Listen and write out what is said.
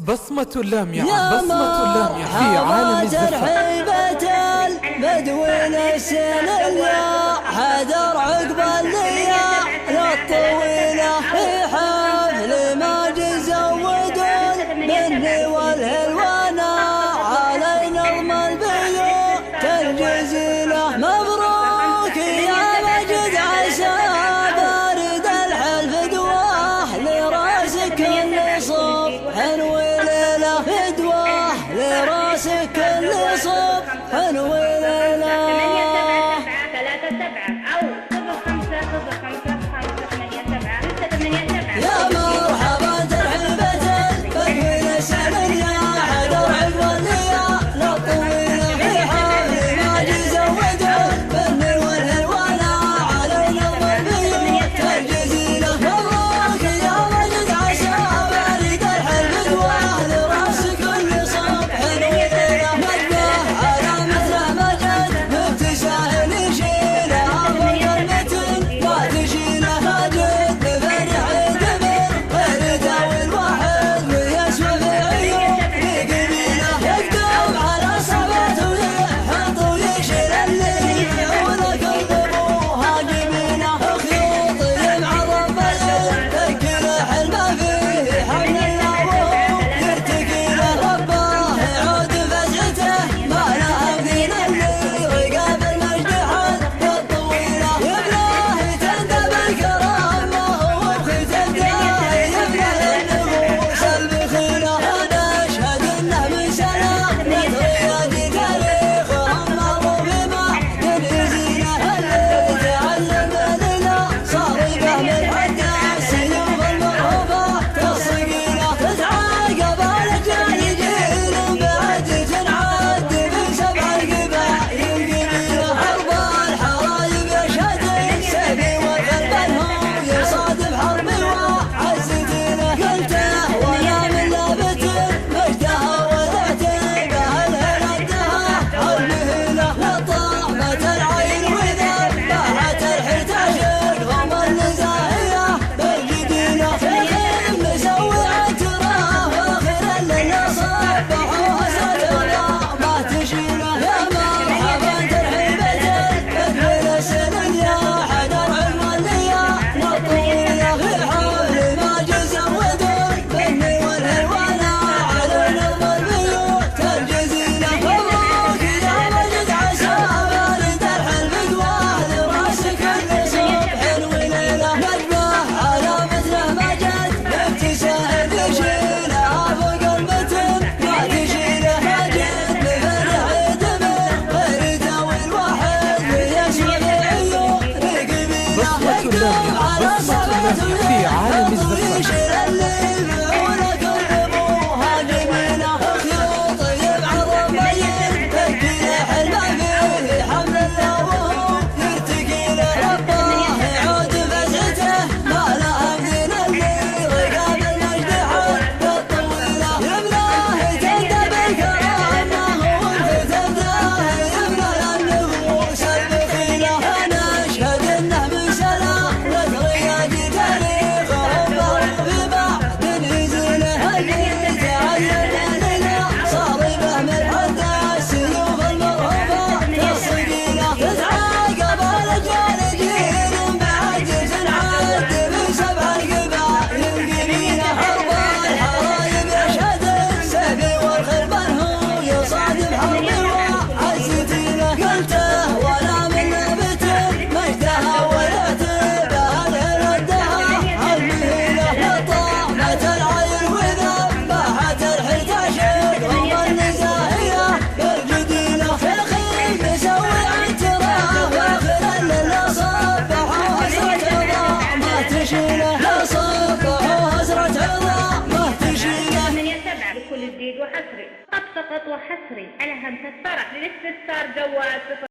بصمة لامعة في عالم الزفاف. ترحيبة البدوين السنية حذر عقب الليا للطويلة في حفل ماجد زودون مني والهلوانا علي نظم البيوت الجزيلة. مبروك يا مجد عسى بارد الحلف دواه لراسك كل صبح وليلة فدواه لراسك كل صبح وليلة. 8 7 أو 05 05 5 8 7 6 8 7. يا مرحبا ترحيبة البدوين السنية حذر عقب الليا للطويلة في حفل ماجد زودون مني والهلوانا علي نظم البيوت الجزيلة. مبروك يا مجد عسى بارد الحلف دواه لراسك كل صبح وليلة. مجده على مثله مجد مبتسائل يشيله فوق المتن ما تشيله. ماجد بفرح يدبر غير داوي الواحد ويسوى في عيون قبيله. يقدم على صبته ويحط ويشيل اللي ولك ابوها جميله. خيوط ينعظم بين كل حلمه فيه حمل الله وهو يرتقي له. رباه يعود فزعته ما له دين اللي رقاب المجد حد الطويله. يبلاه تندب الكرامه وختم داعي يبلاه النفوس البخيله. انا اشهد انه من سنه رياضي تاريخهم مروا بمعدن يزينه. اللي تعلم لنا صاحبه من حد السيوف المرهوبه الصقيله. تتعاقب الرجال جيل بعد تنعد من 7 القبائل القبيله. حرب الحرايب يشهد السيف والقلب هو يصادف حربي وعزتينه. قلته ولا من لابت مجدها وذاته بهالهنا ادها المهيله. لطامة العين وذبحت الحيت عشقهم النزاهيه بالجديله. فيهم مسوي اعتراف واخر لنا صبحوا هزة الله ما تشيله. يا مرحبا ترحيبة البدوين السنية حذر عقب الليا للطويلة في حفل ماجد زودون مني والهلوانا على نظم البيوت الجزيلة. مبروك يا مجد عسى بارد الحلف دواه لراسك كل صبح وليلة. نجمه على مثله مجد مبتسائل يشيله فوق المتن ما تشيله. مجد بفرح يدبر غير داوي الواحد ويسوى في عيون قبيله. بصمة في عالم الزفاف. يشيل الليل ولك ابوها جميله. خيوط ينعظم بين كل حلمه فيه حمل الله وهو يرتقي له. رباه يعود فزعته ما له دين اللي رقاب المجد حد الطويله. يبلاه تندب الكرامه والفتن داهي يبلى النفوس البخيله. انا اشهد انه من سلامة رياضي تاريخهم مروا بمعدن يزيله. اللي تعين لنا صاربه من حد السيوف المرهوبه الصقيله. تتعاقب الرجال جيل بعد تنعد من 7 القبائل القبيله. حرب الحرايب يشهد السيف والخرب هو يصادف حربي وعزتينه. قلته ولا من نبت مجدها وذاته بهالهنا ادها المهيله. لطامة العين وذبحت الحيت عشقهم النزاهيه بالجديله. في الخيل مسوي اعتراف واخر لنا صبحوا هزرة عظام ما تشيله. لا صبحوا هزرة عظام ما تشيله. 8 7 بكل جديد وحصري. فقط وحصري على همسة فرح للاستفسار جوال 0